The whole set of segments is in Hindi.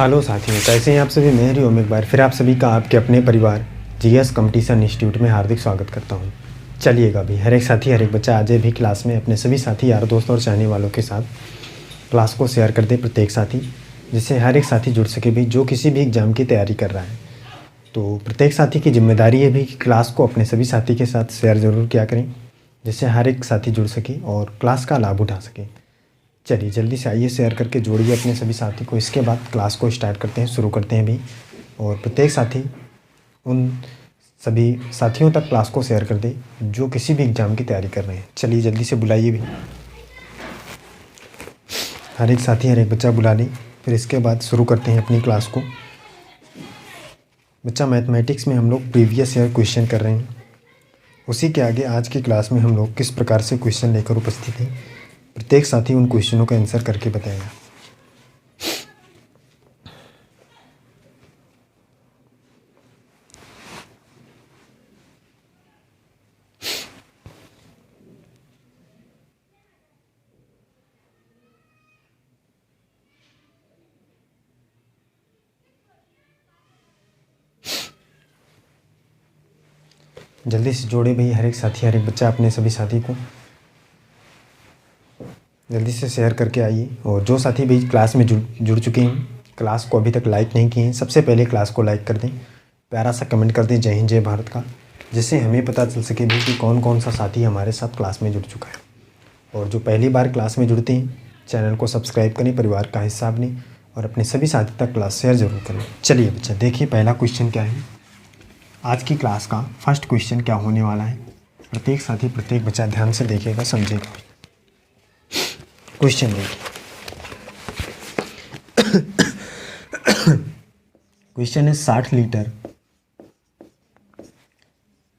हेलो साथियों, कैसे हैं आप सभी। मैं हरिओम एक बार फिर आप सभी का आपके अपने परिवार जीएस कंपटीशन इंस्टीट्यूट में हार्दिक स्वागत करता हूं। चलिएगा भी हर एक साथी हर एक बच्चा आज भी क्लास में अपने सभी साथी यार दोस्त और चाहने वालों के साथ क्लास को शेयर कर दे प्रत्येक साथी, जिससे हर एक साथी जुड़ सके भी जो किसी भी एग्ज़ाम की तैयारी कर रहा है। तो प्रत्येक साथी की जिम्मेदारी है भी कि क्लास को अपने सभी साथी के साथ शेयर ज़रूर किया करें, जिससे हर एक साथी जुड़ सके और क्लास का लाभ उठा सके। चलिए जल्दी से आइए शेयर करके जोड़िए अपने सभी साथी को। इसके बाद क्लास को स्टार्ट करते हैं, शुरू करते हैं भी। और प्रत्येक साथी उन सभी साथियों तक क्लास को शेयर कर दे जो किसी भी एग्ज़ाम की तैयारी कर रहे हैं। चलिए जल्दी से बुलाइए भी, हर एक साथी हर एक बच्चा बुला लें। फिर इसके बाद शुरू करते हैं अपनी क्लास को। बच्चा मैथमेटिक्स में हम लोग प्रीवियस ईयर क्वेश्चन कर रहे हैं। उसी के आगे आज की क्लास में हम लोग किस प्रकार से क्वेश्चन लेकर उपस्थित हैं, प्रत्येक साथी उन क्वेश्चनों का आंसर करके बताएगा। जल्दी से जोड़े भाई हर एक साथी हर एक बच्चा अपने सभी साथी को जल्दी से शेयर करके आइए। और जो साथी भी क्लास में जुड़ चुके हैं, क्लास को अभी तक लाइक नहीं किए हैं, सबसे पहले क्लास को लाइक कर दें, प्यारा सा कमेंट कर दें जय हिंद जय भारत का, जिससे हमें पता चल सके भी कि कौन कौन सा साथी हमारे साथ क्लास में जुड़ चुका है। और जो पहली बार क्लास में जुड़ते हैं, चैनल को सब्सक्राइब करें, परिवार का हिस्सा बनें और अपने सभी साथी तक क्लास शेयर ज़रूर करें। चलिए बच्चा देखिए पहला क्वेश्चन क्या है। आज की क्लास का फर्स्ट क्वेश्चन क्या होने वाला है, प्रत्येक साथी प्रत्येक बच्चा ध्यान से देखेगा, समझेगा। क्वेश्चन देखिए। क्वेश्चन है 60 लीटर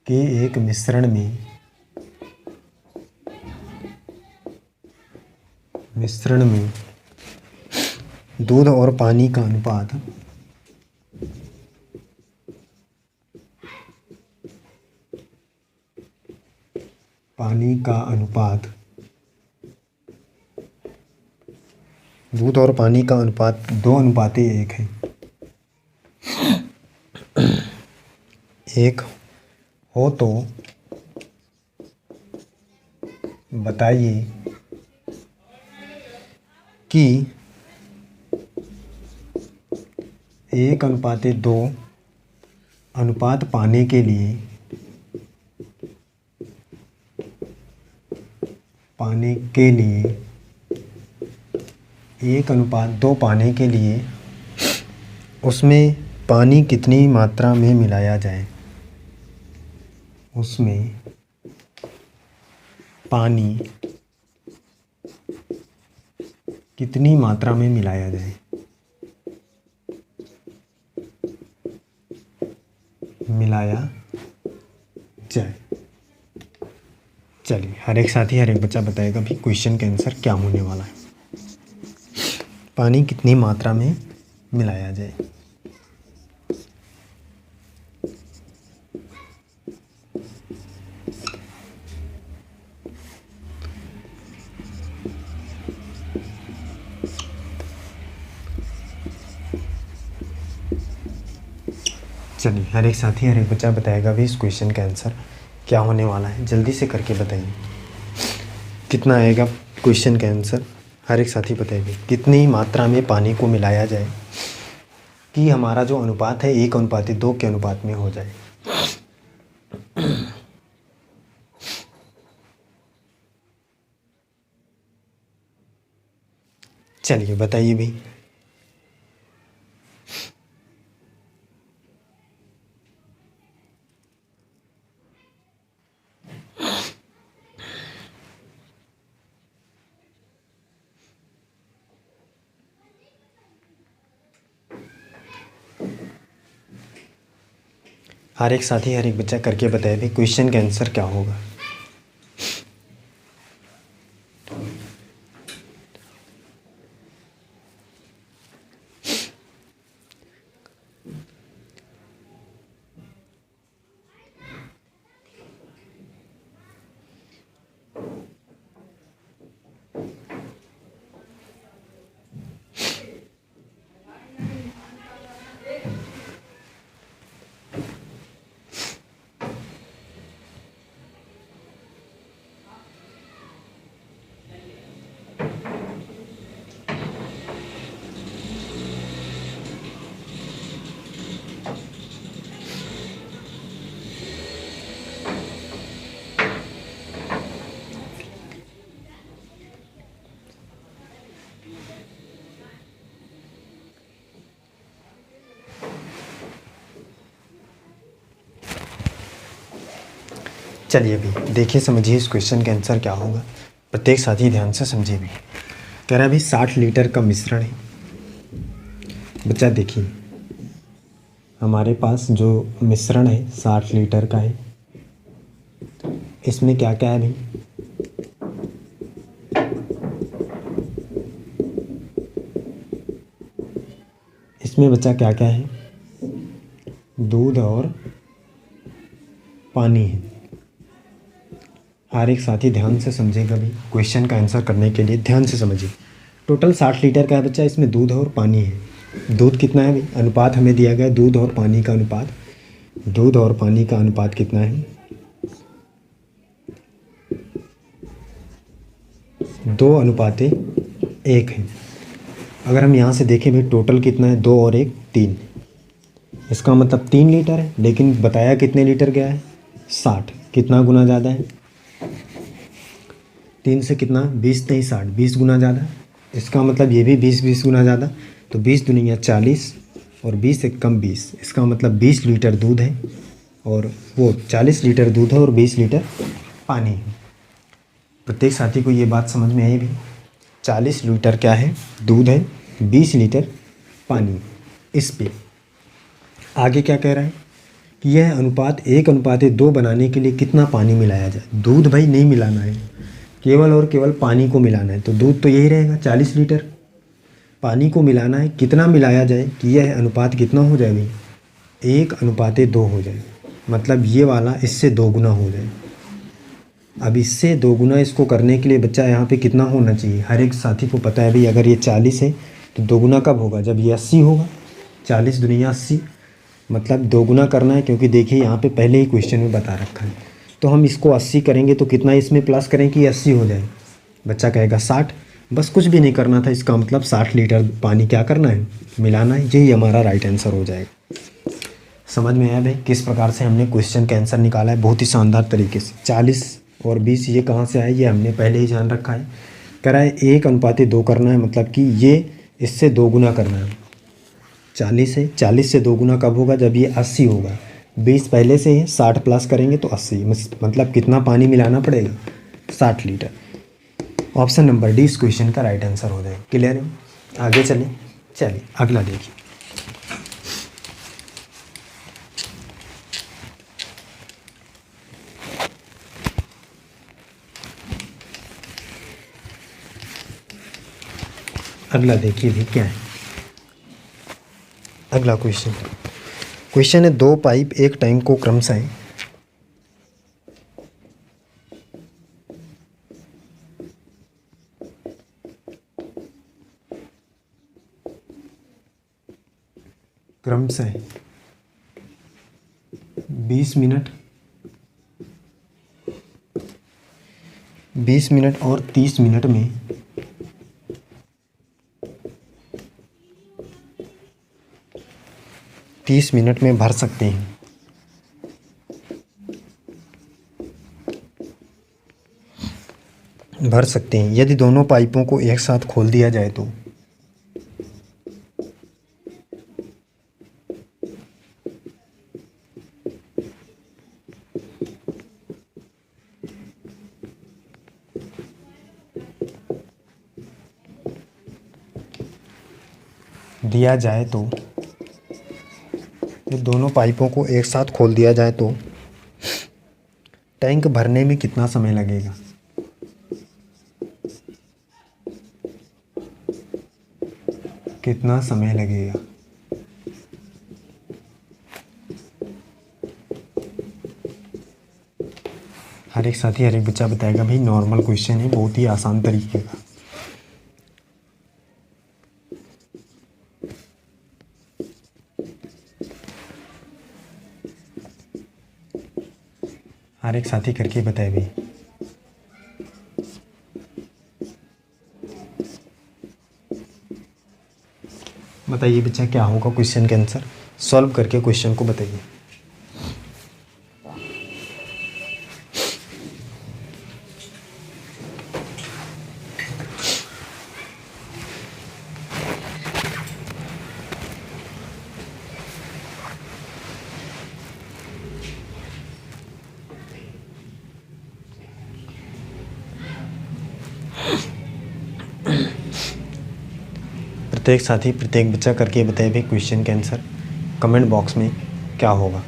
के एक मिश्रण में दूध और पानी का अनुपात दूध और पानी का अनुपात 2:1 है। एक हो तो बताइए कि 1:2 अनुपात पाने के लिए 1:2 पाने के लिए उसमें पानी कितनी मात्रा में मिलाया जाए। उसमें पानी कितनी मात्रा में मिलाया जाए। चलिए हर एक साथी हर एक बच्चा बताएगा भी क्वेश्चन का आंसर क्या होने वाला है। पानी कितनी मात्रा में मिलाया जाए। चलिए हर एक साथी हर एक बच्चा बताएगा भी इस क्वेश्चन का आंसर क्या होने वाला है। जल्दी से करके बताइए कितना आएगा क्वेश्चन का आंसर। हर एक साथी बताएगा कितनी मात्रा में पानी को मिलाया जाए कि हमारा जो अनुपात है 1:2 के अनुपात में हो जाए। चलिए बताइए भी। हर एक साथी हर एक बच्चा करके बताए भी क्वेश्चन का आंसर क्या होगा। चलिए अभी देखिए, समझिए इस क्वेश्चन का आंसर क्या होगा। प्रत्येक साथी ध्यान से समझिए भी। कह रहा है भाई 60 लीटर का मिश्रण है। बच्चा देखिए, हमारे पास जो मिश्रण है 60 लीटर का है। इसमें क्या क्या है भाई? इसमें बच्चा क्या क्या है? दूध और पानी है। हर एक साथी ध्यान से समझेगा भी, क्वेश्चन का आंसर करने के लिए ध्यान से समझिए। टोटल 60 लीटर का है बच्चा, इसमें दूध और पानी है। दूध कितना है भाई? अनुपात हमें दिया गया है, दूध और पानी का अनुपात। दूध और पानी का अनुपात कितना है? 2:1 है। अगर हम यहाँ से देखें भाई, टोटल कितना है? 2 और 1 3। इसका मतलब 3 लीटर है, लेकिन बताया कितने लीटर गया है? 60। कितना गुना ज़्यादा है? 3 से कितना? 20 नहीं 60, 20 गुना ज़्यादा। इसका मतलब ये भी 20 गुना ज़्यादा। तो 20 दुनिया 40 और 20 से कम 20। इसका मतलब 20 लीटर दूध है और वो 40 लीटर दूध है और 20 लीटर पानी है। प्रत्येक साथी को ये बात समझ में आई भी। 40 लीटर क्या है? दूध है, 20 लीटर पानी। इस पे आगे क्या कह रहा है कि यह अनुपात 1:2 बनाने के लिए कितना पानी मिलाया जाए। दूध भाई नहीं मिलाना है, केवल और केवल पानी को मिलाना है। तो दूध तो यही रहेगा 40 लीटर। पानी को मिलाना है, कितना मिलाया जाए कि यह अनुपात कितना हो जाए भाई? 1:2 हो जाए। मतलब ये वाला इससे 2 गुना हो जाए। अब इससे 2 गुना इसको करने के लिए बच्चा यहाँ पे कितना होना चाहिए? हर एक साथी को पता है भाई, अगर ये 40 है तो 2 गुना कब होगा? जब ये 80 होगा। 40 दुनिया 80, मतलब 2 गुना करना है, क्योंकि देखिए यहाँ पे पहले ही क्वेश्चन में बता रखा है। तो हम इसको 80 करेंगे तो कितना इसमें प्लस करें कि 80 हो जाए? बच्चा कहेगा 60। बस कुछ भी नहीं करना था, इसका मतलब 60 लीटर पानी क्या करना है? मिलाना है। यही हमारा राइट आंसर हो जाएगा। समझ में आया भाई किस प्रकार से हमने क्वेश्चन का आंसर निकाला है? बहुत ही शानदार तरीके से। 40 और 20 ये कहाँ से आए? ये हमने पहले ही जान रखा है। कह रहा है 1:2 करना है, मतलब कि ये इससे 2 गुना करना है। 40 है, 40 से 2 गुना कब होगा? जब ये 80 होगा। 20 पहले से है, 60 प्लस करेंगे तो 80। मतलब कितना पानी मिलाना पड़ेगा? 60 लीटर। ऑप्शन नंबर डी इस क्वेश्चन का राइट आंसर हो जाएगा। क्लियर है? आगे चलिए अगला देखिए। अगला देखिए भी क्या है। अगला क्वेश्चन है 2 पाइप एक टैंक को क्रमशः क्रमशः 20 मिनट और 30 मिनट में भर सकते हैं। यदि दोनों पाइपों को एक साथ खोल दिया जाए तो? दोनों पाइपों को एक साथ खोल दिया जाए तो टैंक भरने में कितना समय लगेगा? हर एक साथी हर एक बच्चा बताएगा भाई। नॉर्मल क्वेश्चन है, बहुत ही आसान तरीके का। हर एक साथी करके बताए भाई। बताइए बच्चा क्या होगा क्वेश्चन का आंसर? सॉल्व करके क्वेश्चन को बताइए। प्रत्येक साथी प्रत्येक बच्चा करके बताए हुए क्वेश्चन के आंसर कमेंट बॉक्स में क्या होगा।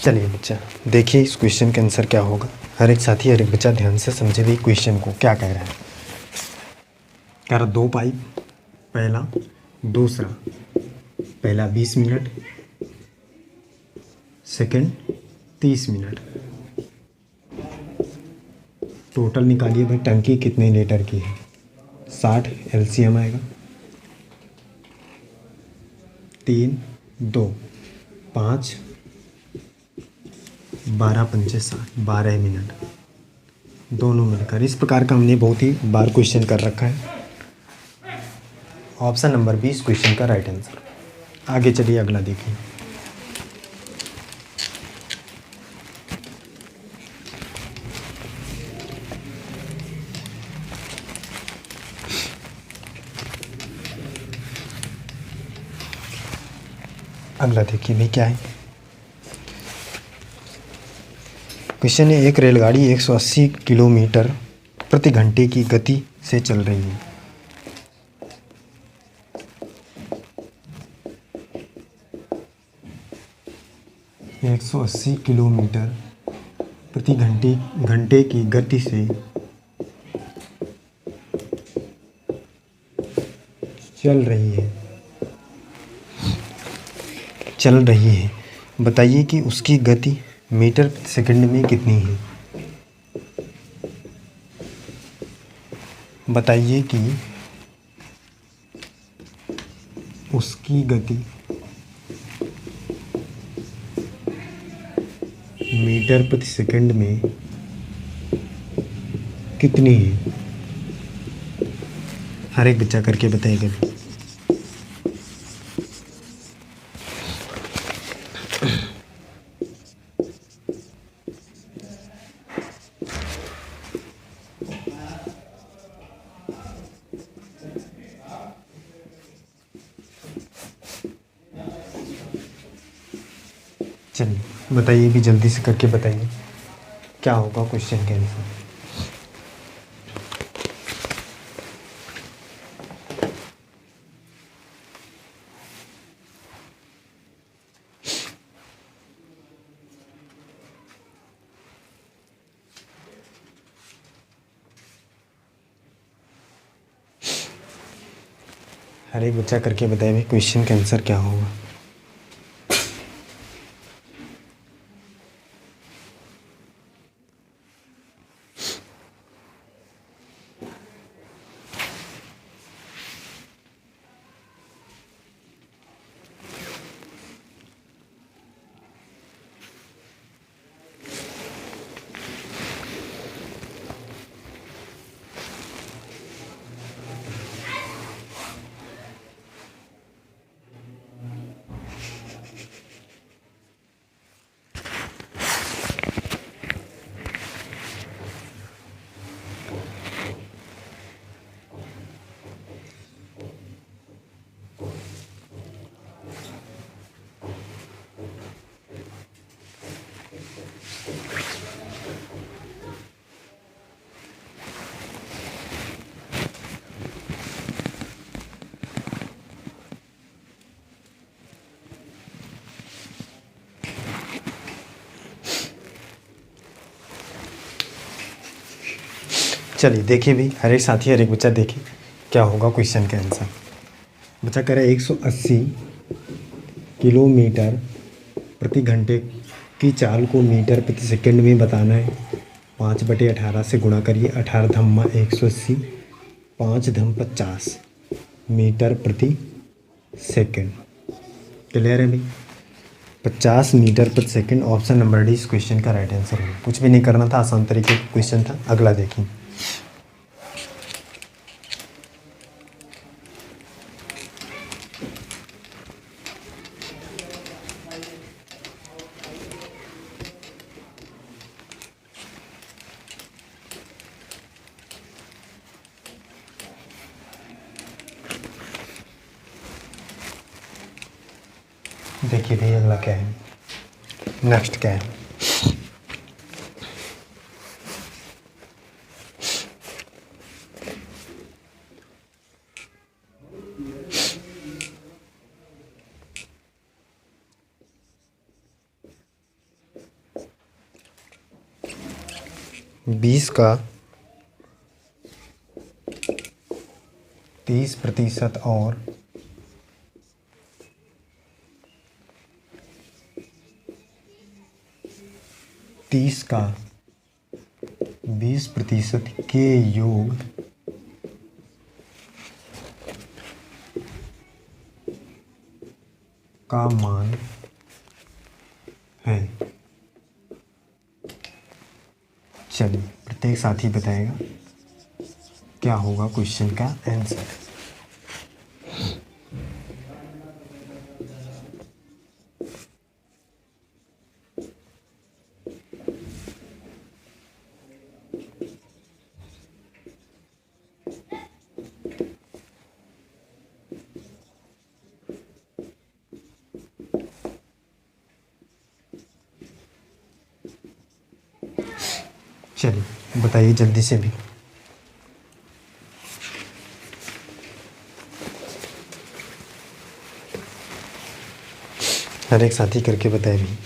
चलिए बच्चा देखिए इस क्वेश्चन का आंसर क्या होगा। हर एक साथी हर एक बच्चा ध्यान से समझे भी क्वेश्चन को क्या कह रहा है। कह रहा 2 पाइप, पहला दूसरा, पहला 20 मिनट, सेकंड 30 मिनट। टोटल निकालिए भाई टंकी कितने लीटर की है। 60 एलसीएम आएगा। 3 2 5 12 पंचे 60 12 मिनट दोनों मिलकर। इस प्रकार का हमने बहुत ही बार क्वेश्चन कर रखा है। ऑप्शन नंबर 20 क्वेश्चन का राइट आंसर। आगे चलिए अगला देखिए। अगला देखिए भाई क्या है। क्वेश्चन है एक रेलगाड़ी 180 किलोमीटर प्रति घंटे की गति से चल रही है। एक 180 किलोमीटर प्रति घंटे की गति से चल रही है। बताइए कि उसकी गति मीटर प्रति सेकंड में कितनी है। बताइए कि उसकी गति मीटर प्रति सेकंड में कितनी है। हर एक बच्चा करके बताएगा। चलिए बताइए भी जल्दी से करके बताइए क्या होगा क्वेश्चन के आंसर। हर एक बच्चा करके बताए भाई क्वेश्चन का आंसर क्या होगा। चलिए देखिए भी, हर एक साथी हर एक बच्चा देखिए क्या होगा क्वेश्चन का आंसर। बच्चा कह रहा है 180 किलोमीटर प्रति घंटे की चाल को मीटर प्रति सेकंड में बताना है। 5/18 से गुणा करिए। 18 धम्मा 180, 5 धम 50 मीटर प्रति सेकंड। क्लियर है भाई? 50 मीटर प्रति सेकंड। ऑप्शन नंबर डी इस क्वेश्चन का राइट आंसर होगा। कुछ भी नहीं करना था, आसान तरीके का क्वेश्चन था। अगला देखिए। देखिए भाई अगला क्या है, नेक्स्ट क्या है। बीस का 30% और 30 का 20% के योग का मान है। चलिए प्रत्येक साथी बताएगा क्या होगा क्वेश्चन का आंसर। चलिए बताइए जल्दी से भी। हर एक साथी करके बताए भी।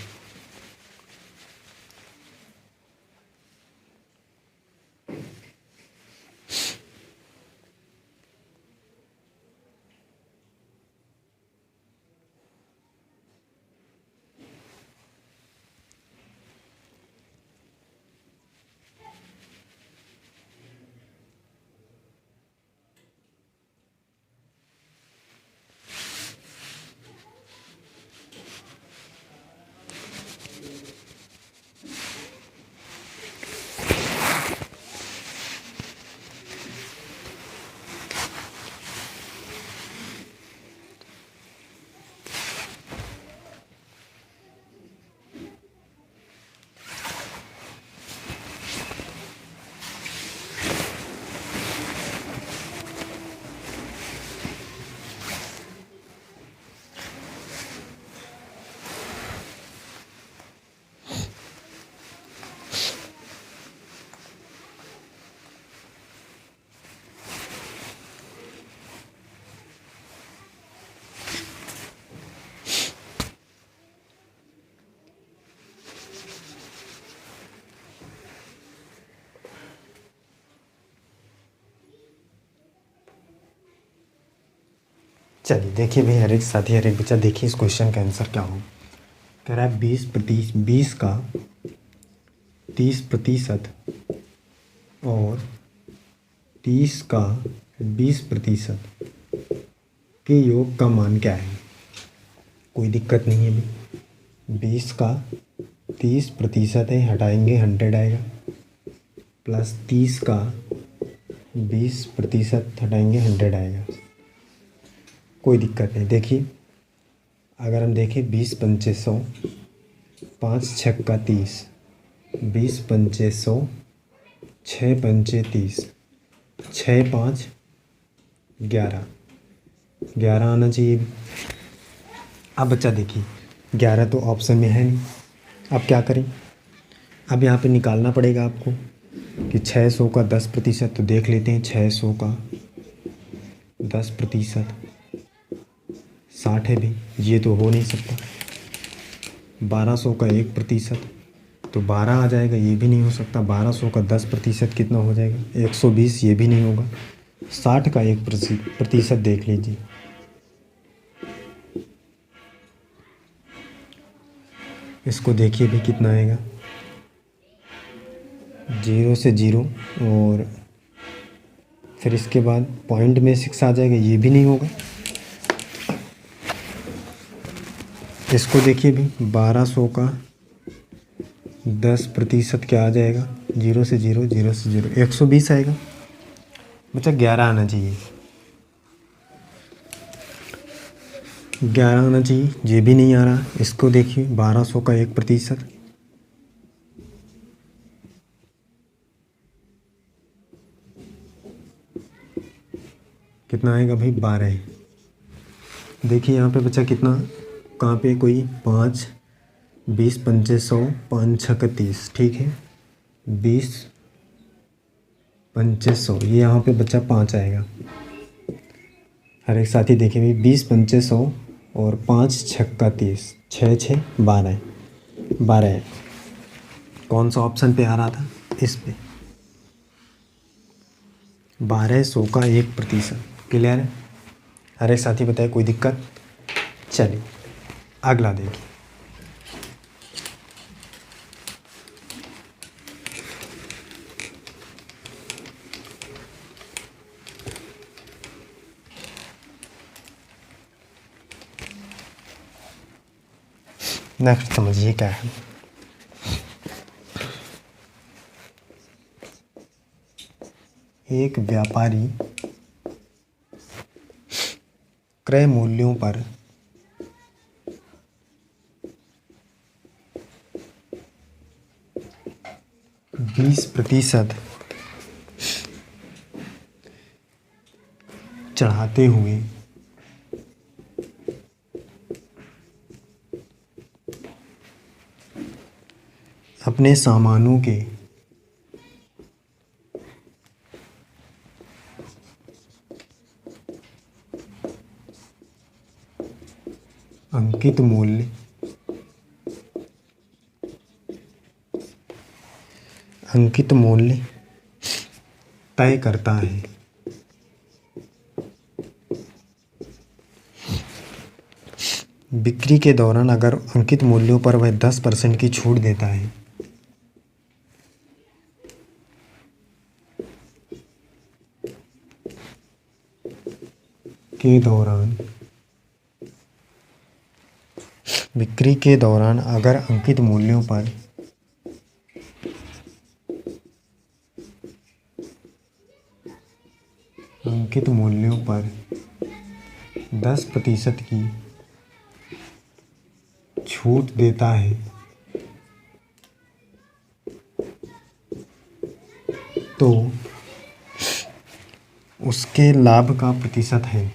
चलिए देखिए भाई हर एक साथी हर एक बच्चा देखिए इस क्वेश्चन का आंसर क्या होगा। कह रहा है 20 का 30% और 30 का 20% के योग का मान क्या है। कोई दिक्कत नहीं है भाई। 20 का 30% है, हटाएंगे 100 आएगा, प्लस 30 का 20% हटाएंगे 100 आएगा। कोई दिक्कत नहीं। देखिए अगर हम देखें 20 पंचे 100, 5 छक्का 30, 20 पंचे 100, 6 पंचे 30, 6 5 11, 11 आना चाहिए। अब बच्चा देखिए 11 तो ऑप्शन में है नहीं। अब क्या करें, अब यहाँ पे निकालना पड़ेगा आपको कि 600 का 10%। तो देख लेते हैं 600 का 10% 60 है भी, ये तो हो नहीं सकता। 1200 का 1%, तो 12 आ जाएगा, ये भी नहीं हो सकता। 1200 का 10% कितना हो जाएगा? 120, ये भी नहीं होगा। 60 का 1% देख लीजिए। इसको देखिए भी कितना आएगा, 0 से 0, और फिर इसके बाद पॉइंट में 6 आ जाएगा, ये भी नहीं होगा। इसको देखिए भी, 1200 का 10% क्या आ जाएगा? 0 से 0, 0 से 0, 120 आएगा। बच्चा 11 आना चाहिए, 11 आना चाहिए, ये भी नहीं आ रहा। इसको देखिए, 1200 का 1% कितना आएगा भाई? 12। देखिए यहाँ पे बच्चा कितना, कहाँ पे कोई 5, 20 पंचे 100, 5 छक्के 30, ठीक है। 20 पंचे 100, ये यहाँ पे बच्चा 5 आएगा। हर एक साथी देखिए भाई, 20 पंचे 100 और 5 छक्का 30, 6 6 12, 12 है। कौन सा ऑप्शन पे आ रहा था? इस पे। 1200 का 1%। क्लियर है? हर एक साथी बताए कोई दिक्कत? चलिए अगला देखिए। नेक्स्ट समझिए क्या है। एक व्यापारी क्रय मूल्यों पर 20% चढ़ाते हुए अपने सामानों के अंकित मूल्य तय करता है। बिक्री के दौरान अगर अंकित मूल्यों पर वह 10% की छूट देता है बिक्री के दौरान अगर अंकित मूल्यों पर 10% की छूट देता है तो उसके लाभ का प्रतिशत है,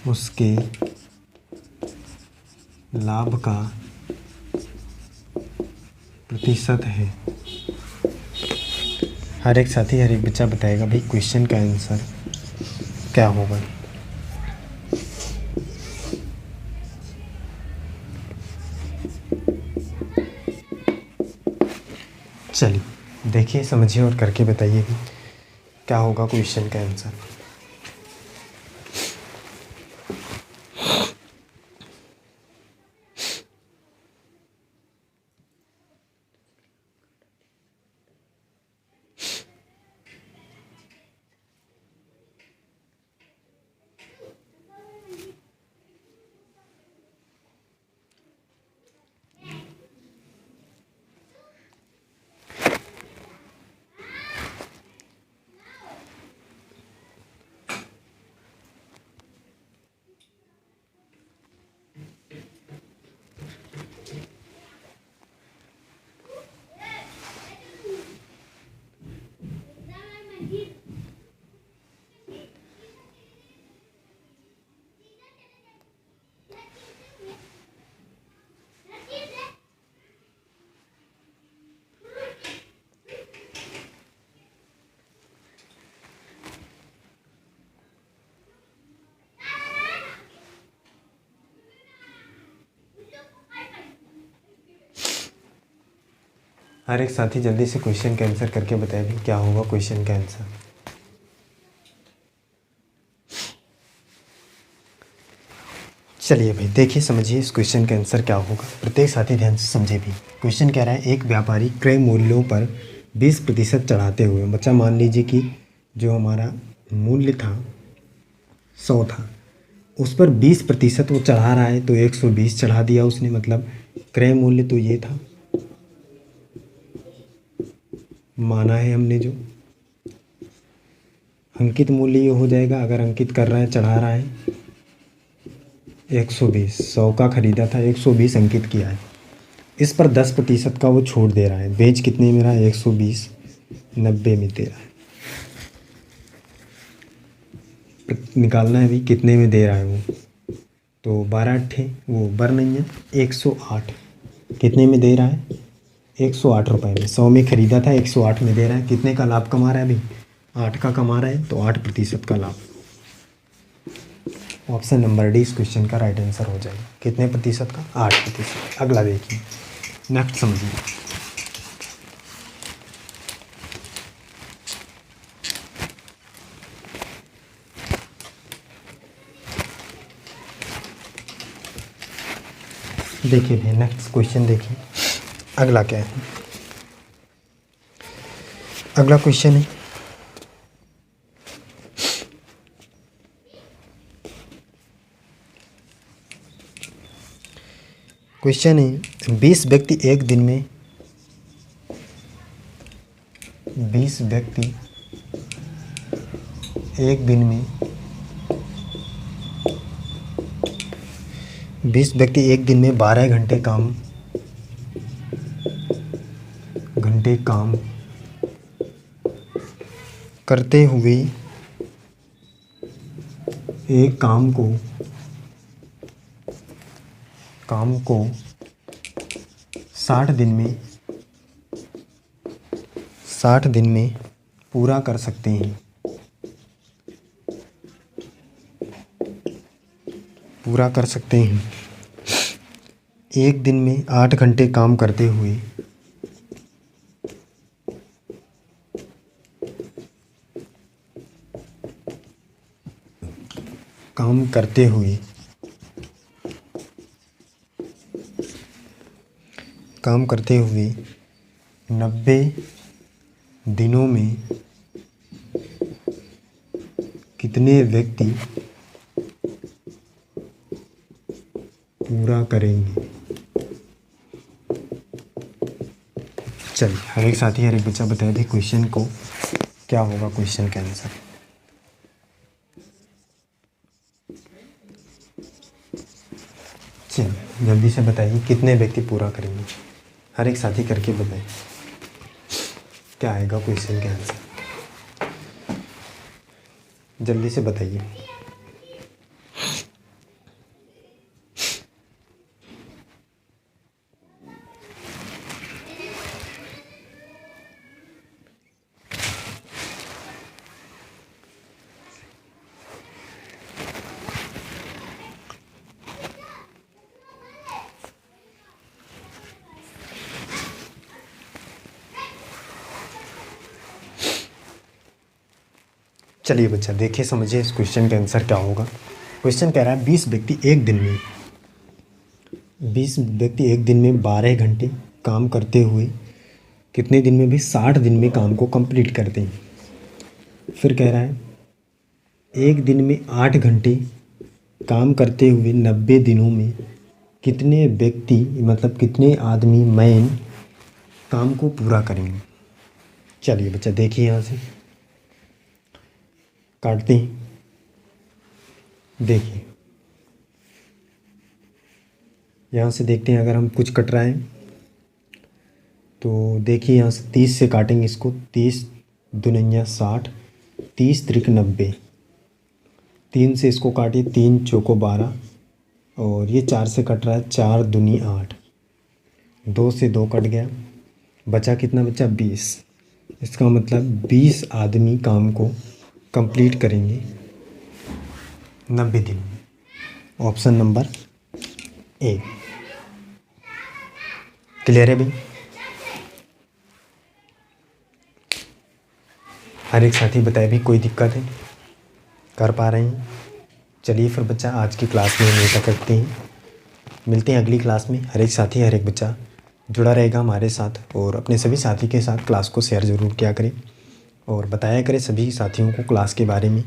उसके लाभ का प्रतिशत है। हर एक साथी, हर एक बच्चा बताएगा भाई क्वेश्चन का आंसर क्या होगा। चलिए देखिए, समझिए और करके बताइए कि क्या होगा क्वेश्चन का आंसर। हर एक साथी जल्दी से क्वेश्चन का आंसर करके बताए भी क्या होगा क्वेश्चन का आंसर। चलिए भाई देखिए समझिए इस क्वेश्चन का आंसर क्या होगा। प्रत्येक साथी ध्यान से समझे भी। क्वेश्चन कह रहा है एक व्यापारी क्रय मूल्यों पर 20% चढ़ाते हुए, बच्चा मान लीजिए कि जो हमारा मूल्य था 100 था, उस पर 20% वो चढ़ा रहा है, तो 120 चढ़ा दिया उसने। मतलब क्रय मूल्य तो ये था, माना है हमने जो। अंकित मूल्य ये हो जाएगा, अगर अंकित कर रहा है चढ़ा रहा है 120, 100 का खरीदा था 120 अंकित किया है। इस पर 10% का वो छोड़ दे रहा है। बेच कितने में रहा है? 120, 90 में दे रहा है। निकालना है भी कितने में दे रहा है वो, तो 12 अट्ठे वो बर नहीं है, 108 कितने में दे रहा है? 108 रुपये में। 100 में ख़रीदा था, 108 में दे रहा है। कितने का लाभ कमा रहा है अभी? 8 का कमा रहा है, तो 8% का लाभ। ऑप्शन नंबर डी इस क्वेश्चन का राइट आंसर हो जाएगा। कितने प्रतिशत का? 8%। अगला देखिए, नेक्स्ट समझिए। देखिए भैया नेक्स्ट क्वेश्चन देखिए, अगला क्या है। अगला क्वेश्चन है क्वेश्चन है 20 व्यक्ति एक दिन में 20 व्यक्ति एक दिन में 20 व्यक्ति एक दिन में 12 घंटे काम करते हुए एक काम को 60 दिन में पूरा कर सकते हैं। एक दिन में 8 घंटे काम करते हुए काम करते हुए 90 दिनों में कितने व्यक्ति पूरा करेंगे? चलिए हर एक साथी हर एक बच्चा बताए थे क्वेश्चन को क्या होगा क्वेश्चन का आंसर। चलिए जल्दी से बताइए कितने व्यक्ति पूरा करेंगे। हर एक साथी करके बताएं क्या आएगा क्वेश्चन का आंसर। जल्दी से बताइए। चलिए बच्चा देखिए समझिए इस क्वेश्चन का आंसर क्या होगा। क्वेश्चन कह रहा है 20 व्यक्ति एक दिन में 12 घंटे काम करते हुए कितने दिन में भी 60 दिन में काम को कंप्लीट करते हैं। फिर कह रहा है एक दिन में 8 घंटे काम करते हुए 90 दिनों में कितने व्यक्ति मतलब कितने आदमी मैन काम को पूरा करेंगे। चलिए बच्चा देखिए यहाँ से काटते हैं। देखिए यहाँ से देखते हैं, अगर हम कुछ कट रहा है तो देखिए यहाँ से 30 से काटेंगे इसको। 30 दूनिया 60, 30 त्रिक 90। 3 से इसको काटिए, 3 चौको 12 और ये 4 से कट रहा है, 4 दूनी 8। 2 से 2 कट गया, बचा कितना? बचा 20। इसका मतलब 20 आदमी काम को कंप्लीट करेंगे 90 दिन में। Option number A. क्लियर है भाई? हर एक साथी बताए भी कोई दिक्कत है, कर पा रहे हैं। चलिए फिर बच्चा आज की क्लास में हम ऐसा करते हैं, मिलते हैं अगली क्लास में। हर एक साथी हर एक बच्चा जुड़ा रहेगा हमारे साथ और अपने सभी साथी के साथ क्लास को शेयर ज़रूर किया करें और बताया करें सभी साथियों को क्लास के बारे में,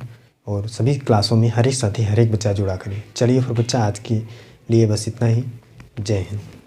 और सभी क्लासों में हर एक साथी हर एक बच्चा जुड़ा करें। चलिए फिर बच्चा आज के लिए बस इतना ही। जय हिंद।